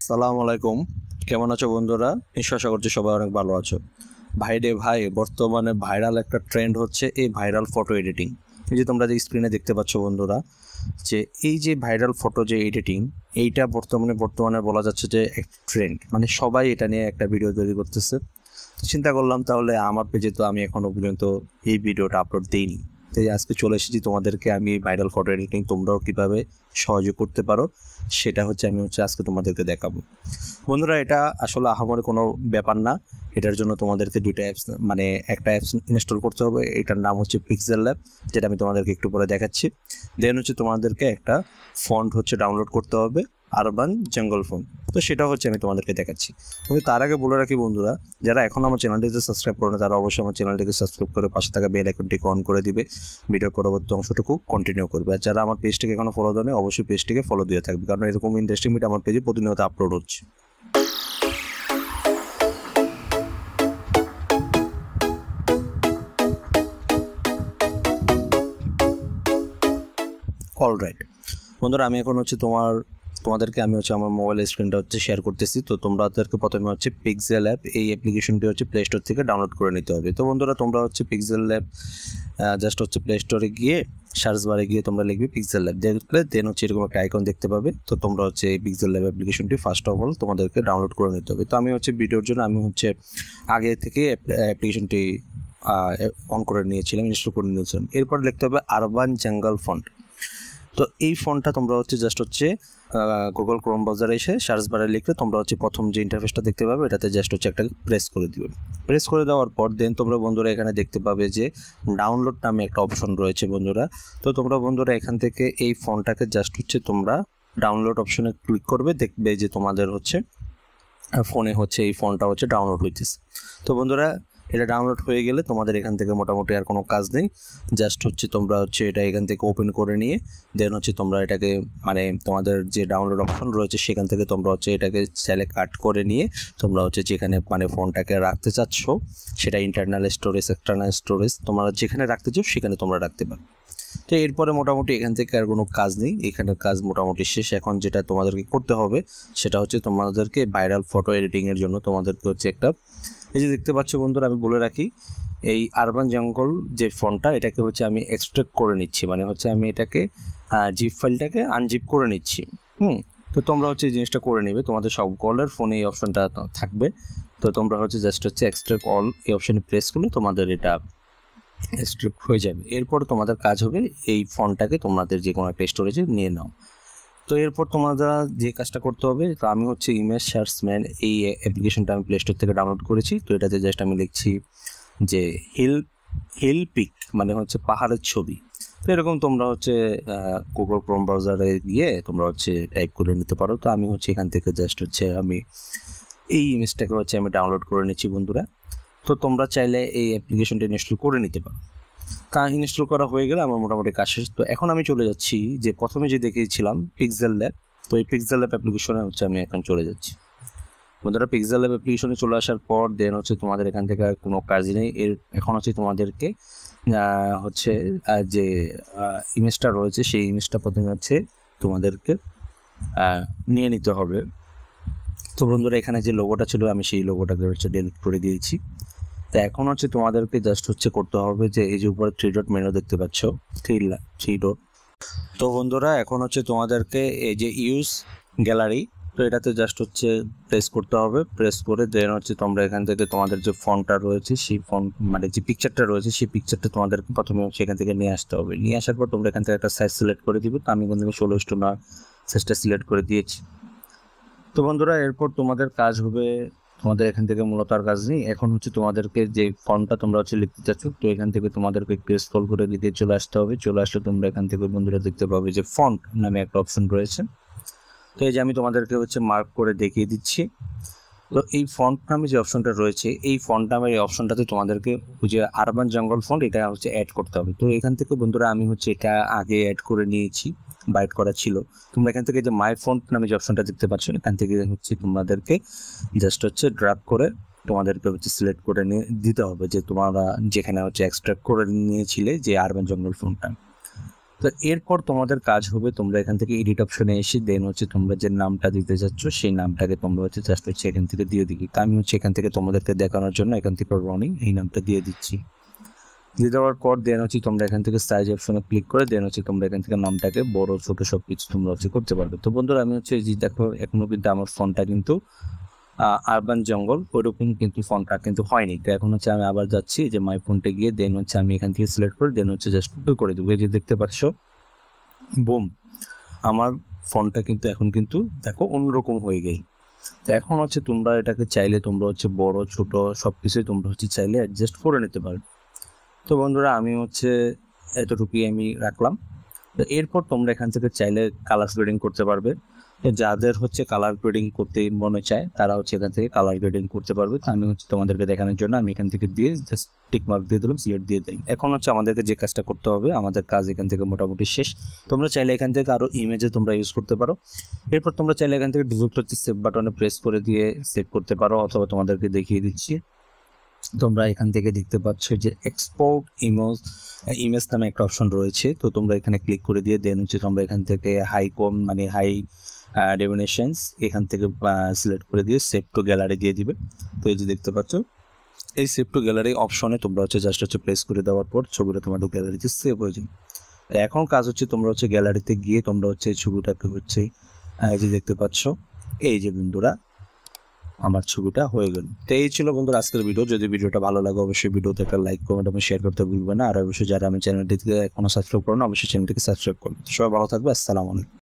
সালাম আলাইকুম। কেমন আছো বন্ধুরা? নিশ্চয় আশা করছি সবাই অনেক ভালো আছো। ভাই রে ভাই, বর্তমানে ভাইরাল একটা ট্রেন্ড হচ্ছে এই ভাইরাল ফটো এডিটিং। এই যে তোমরা যে স্ক্রিনে দেখতে পাচ্ছ বন্ধুরা, যে এই যে ভাইরাল ফটো যে এডিটিং, এইটা বর্তমানে বলা যাচ্ছে যে এক ট্রেন্ড, মানে সবাই এটা নিয়ে একটা ভিডিও তৈরি করতেছে। তো চিন্তা করলাম তাহলে আমার পেজে তো আমি এখনো পর্যন্ত এই ভিডিওটা আপলোড দিইনি, তাই আজকে চলে এসেছি তোমাদেরকে আমি ভাইরাল ফটো এডিটিং তোমরাও কীভাবে সহযোগ করতে পারো সেটা আমি আজকে তোমাদেরকে দেখাবো। বন্ধুরা, এটা আসলে আহামরি কোনো ব্যাপার না। এটার জন্য তোমাদেরকে দুইটা অ্যাপস, মানে একটা অ্যাপস ইনস্টল করতে হবে। এটার নাম হচ্ছে পিক্সেল ল্যাব, যেটা আমি তোমাদেরকে একটু পরে দেখাচ্ছি। দেন তোমাদেরকে একটা ফন্ট ডাউনলোড করতে হবে, আরবান জঙ্গল ফন্ট। তো সেটা আমি তোমাদেরকে দেখাচ্ছি। কিন্তু তার আগে বলে রাখি বন্ধুরা, যারা এখন আমার চ্যানেলটিতে সাবস্ক্রাইব করে না তারা অবশ্যই আমার চ্যানেলটিকে সাবস্ক্রাইব করে পাশে থাকা বেল আইকনটিকে অন করে দিবে, ভিডিও পরবর্তী অংশটুকু কন্টিনিউ করবে। আর যারা আমার পেজটিকে এখনো ফলো দেয়নি অবশ্যই পেজটিকে ফলো দিয়ে থাকবে, কারণ এরকম ইন্টারেস্টিং ভিডিও আমার পেজে প্রতিনিয়ত আপলোড হচ্ছে। অলরাইট বন্ধুরা, আমি এখন তোমাদেরকে আমি আমার মোবাইল স্ক্রিনটা শেয়ার করতেছি। তো তোমাদেরকে প্রথমে পিক্সেল অ্যাপ, এই অ্যাপ্লিকেশনটি প্লে স্টোর থেকে ডাউনলোড করে নিতে হবে। তো বন্ধুরা, তোমরা পিক্সেল অ্যাপ জাস্ট প্লে স্টোরে গিয়ে সার্চ বারে গিয়ে তোমরা লিখবে পিক্সেল ল্যাব, দেখলে দেন এরকম একটা আইকন দেখতে পাবে। তো তোমরা এই পিক্সেল ল্যাব অ্যাপ্লিকেশনটি ফার্স্ট অফ অল তোমাদেরকে ডাউনলোড করে নিতে হবে। তো আমি ভিডিওর জন্য আমি আগে থেকে অ্যাপ্লিকেশনটি অন করে নিয়েছিলাম, ইনস্টল করে নিয়েছিলাম। এরপর লিখতে হবে আরবান জঙ্গল ফন্ট। তো এই ফন্টটা তোমরা জাস্ট গুগল ক্রোম ব্রাউজারে এসে সার্চ বারে লিখলে তোমরা প্রথম যে ইন্টারফেসটা দেখতে পাবে এটাতে জাস্ট একটা প্রেস করে দিবে। প্রেস করে দেওয়ার পর দেন তোমরা বন্ধুরা এখানে দেখতে পাবে যে ডাউনলোড নামে একটা অপশন রয়েছে বন্ধুরা। তো তোমরা বন্ধুরা এখান থেকে এই ফন্টটাকে জাস্ট তোমরা ডাউনলোড অপশনে ক্লিক করবে, দেখবে যে তোমাদের ফোনে এই ফন্টটা ডাউনলোড হইতেছে। তো বন্ধুরা, এটা ডাউনলোড হয়ে গেলে তোমাদের এখান থেকে মোটামুটি আর কোনো কাজ নেই। জাস্ট তোমরা এটা এখান থেকে ওপেন করে নিয়ে দেন তোমরা এটাকে, মানে তোমাদের যে ডাউনলোড অপশন রয়েছে সেখান থেকে তোমরা এটাকে চাইলে কাট করে নিয়ে তোমরা যেখানে মানে ফোনটাকে রাখতে চাচ্ছ, সেটা ইন্টারনাল স্টোরেজ, এক্সটার্নাল স্টোরেজ, তোমরা যেখানে রাখতে চাও সেখানে তোমরা রাখতে পারো। তো এরপরে মোটামুটি এখান থেকে আর কোনো কাজ নেই, এখানের কাজ মোটামুটি শেষ। এখন যেটা তোমাদেরকে করতে হবে সেটা তোমাদেরকে ভাইরাল ফটো এডিটিংয়ের জন্য তোমাদেরকে একটা, এই যে দেখতে পাচ্ছ বন্ধুরা, আমি বলে রাখি এই আরবান জঙ্গল যে ফন্টটা এটাকে আমি এক্সট্রাক্ট করে নিচ্ছি, মানে আমি এটাকে জিপ ফাইলটাকে আনজিপ করে নিচ্ছি। তো তোমরা এই জিনিসটা করে নেবে, তোমাদের সব কলের ফোনে এই অপশনটা থাকবে। তো তোমরা জাস্ট এক্সট্রাক্ট অল এই অপশনে প্রেস করলে তোমাদের এটা এক্সট্রাক্ট হয়ে যাবে। এরপর তোমাদের কাজ হবে এই ফন্টটাকে তোমাদের যে কোনো একটা স্টোরেজে নিয়ে নাও। তো এরপর তোমরা যে কাজটা করতে হবে, তো আমি ইমেজ সার্চম্যান এই অ্যাপ্লিকেশনটা আমি প্লে স্টোর থেকে ডাউনলোড করেছি। তো এটাতে জাস্ট আমি লিখছি যে হিল পিক, মানে পাহাড়ের ছবি। তো এরকম তোমরা গুগল ক্রোম ব্রাউজারে গিয়ে তোমরা টাইপ করে নিতে পারো। তো আমি এখান থেকে জাস্ট আমি এই ইমেজটাকে আমি ডাউনলোড করে নিচ্ছি বন্ধুরা। তো তোমরা চাইলে এই অ্যাপ্লিকেশনটা ইনস্টল করে নিতে পারো। ইনস্টল করা হয়ে গেলে আমার মোটামুটি কাজ শেষ। তো এখন আমি চলে যাচ্ছি যে প্রথমে যে দেখিয়েছিলাম পিক্সেল ল্যাব। তো এই পিক্সেল ল্যাব অ্যাপ্লিকেশনে আমি এখন চলে যাচ্ছি বন্ধুরা। পিক্সেল ল্যাব অ্যাপ্লিকেশনে চলে আসার পর দেন তোমাদের এখান থেকে আর কোনো কাজ নেই। এখন তোমাদেরকে যে ইমেজটা রয়েছে সেই ইমেজটা প্রথমে তোমাদেরকে নিয়ে নিতে হবে। তো বন্ধুরা, এখানে যে লোগোটা ছিল আমি সেই লোগোটাকে ডিলিট করে দিয়েছি। তো এখন তোমাদেরকে জাস্ট করতে হবে যে এই যে উপরে 3 ডট মেনু দেখতে পাচ্ছ, 3 ডট। তো বন্ধুরা, এখন তোমাদেরকে এই যে ইউজ গ্যালারি, তো এটাতে জাস্ট প্রেস করতে হবে। প্রেস করে দেন তোমরা এখান থেকে তোমাদের যে ফন্টটা রয়েছে সেই ফন্ট, মানে যে পিকচারটা রয়েছে সেই পিকচারটা তোমাদেরকে প্রথমে সেখান থেকে নিয়ে আসতে হবে। নিয়ে আসার পর তোমরা এখান থেকে একটা সাইজ সিলেক্ট করে দিবে। তো আমি এখান থেকে 16:9 সাইজটা সিলেক্ট করে দিয়েছি। তো বন্ধুরা, এরপর তোমাদের কাজ হবে, তোমাদের এখান থেকে মূলত আর কাজ নেই। এখন তোমাদেরকে যে ফন্টটা তোমরা লিখতে চাচ্ছ, তো এখান থেকে তোমাদেরকে একটু স্ক্রল করে দিতে চলে আসতে হবে। চলে আসলে তোমরা এখান থেকে বন্ধুরা দেখতে পাবে যে ফন্ট নামে একটা অপশন রয়েছে। তো এই যে আমি তোমাদেরকে মার্ক করে দেখিয়ে দিচ্ছি। তো এই ফন্ট নামে যে অপশনটা রয়েছে, এই ফন্ট নামের এই অপশনটাতে তোমাদেরকে যে আরবান জঙ্গল ফন্ট এটা অ্যাড করতে হবে। তো এখান থেকে বন্ধুরা আমি এটা আগে অ্যাড করে নিয়েছি, বাইট করা ছিল। তোমরা এখান থেকে যে মাই ফন্ট নামে যে অপশনটা দেখতে পাচ্ছ, এখান থেকে তোমাদেরকে জাস্ট ড্র্যাগ করে তোমাদেরকে সিলেক্ট করে নিয়ে দিতে হবে যে তোমরা যেখানে এক্সট্রাক্ট করে নিয়েছিলে যে আরবান জঙ্গল ফন্টটা। তো এরপর তোমাদের কাজ হবে তোমরা এখান থেকে এডিট অপশনে এসে দেন হচ্ছে তোমরা যে নামটা দিতে চাচ্ছ সেই নামটাকে তোমরা হচ্ছে জাস্ট হচ্ছে এখান থেকে দিয়ে দিবি। তা আমি হচ্ছে এখান থেকে তোমাদেরকে দেখানোর জন্য এখান থেকে রনিং এই নামটা দিয়ে দিচ্ছি। দিয়ে দেওয়ার পর দেন হচ্ছে তোমরা এখান থেকে সাইজ অপশনে ক্লিক করে দেন হচ্ছে তোমরা এখান থেকে নামটাকে বড় ছোট সব কিছু তোমরা হচ্ছে করতে পারবে। তো বন্ধুরা আমি হচ্ছে এই যে দেখো এখনো কিন্তু আমার ফোনটা কিন্তু আরবান জঙ্গল ওইরকম কিন্তু ফোনটা কিন্তু হয়নি। তো এখন হচ্ছে আমি আবার যাচ্ছি যে মাই ফোনটা গিয়ে দেন হচ্ছে আমি এখান থেকে সিলেক্ট করে দেন হচ্ছে জাস্ট করে দেবো। এই যে দেখতে পাচ্ছ বুম, আমার ফোনটা কিন্তু এখন কিন্তু দেখো অন্যরকম হয়ে গেল। তো এখন হচ্ছে তোমরা এটাকে চাইলে তোমরা হচ্ছে বড় ছোট সব কিছুই তোমরা হচ্ছে চাইলে অ্যাডজাস্ট করে নিতে পারবে। তো বন্ধুরা আমি হচ্ছে এতটুকুই আমি রাখলাম। তো এরপর তোমরা এখান থেকে চাইলে কালার গ্রেডিং করতে পারবে। যাদের হচ্ছে কালার গ্রেডিং করতে মনে চায় তারা হচ্ছে এখান থেকে কালার গ্রেডিং করতে পারবে। তো আমি হচ্ছে তোমাদেরকে দেখানোর জন্য আমি এখান থেকে দিয়ে জাস্ট টিক মার্ক দিয়ে দিলাম, সিলেক্ট দিয়ে দিই। এখন হচ্ছে আমাদেরকে যে কাজটা করতে হবে, আমাদের কাজ এখান থেকে মোটামুটি শেষ। তোমরা চাইলে এখান থেকে আরও ইমেজে তোমরা ইউজ করতে পারো। এরপর তোমরা চাইলে এখান থেকে ডিরেক্ট হচ্ছে সেভ বাটনে প্রেস করে দিয়ে সেভ করতে পারো, অথবা তোমাদেরকে দেখিয়ে দিচ্ছি। তোমরা এখান থেকে দেখতে পাচ্ছ যে এক্সপোর্ট ইমেজ নামে একটা অপশন রয়েছে। তো তোমরা এখানে ক্লিক করে দিয়ে দেন হচ্ছে তোমরা এখান থেকে হাই ডেফিনেশনস এখান থেকে সিলেক্ট করে দিয়ে সেভ টু গ্যালারি দিয়ে দিবে। তো এই যে দেখতে পাচ্ছ এই সেভ টু গ্যালারি অপশনে তোমরা হচ্ছে জাস্ট হচ্ছে প্রেস করে দেওয়ার পর ছবিটা তোমাদের গ্যালারিতে সেভ হয়ে যাবে। এখন কাজ হচ্ছে তোমরা হচ্ছে গ্যালারিতে গিয়ে তোমরা হচ্ছে এই ছবিটাকে হচ্ছে এই যে দেখতে পাচ্ছ এই যে বন্ধুরা আমার ছবিটা হয়ে গেল। তো এই ছিল বন্ধুরা আজকের ভিডিও। যদি ভিডিওটা ভালো লাগে অবশ্যই ভিডিওতে একটা লাইক কমেন্ট এবং শেয়ার করতে ভুলবে না। আর অবশ্যই যারা আমি চ্যানেলটিকে এখনো সাবস্ক্রাইব করো না অবশ্যই চ্যানেলটিকে সাবস্ক্রাইব করবে। সবাই ভালো থাকবে, আসসালামু আলাইকুম।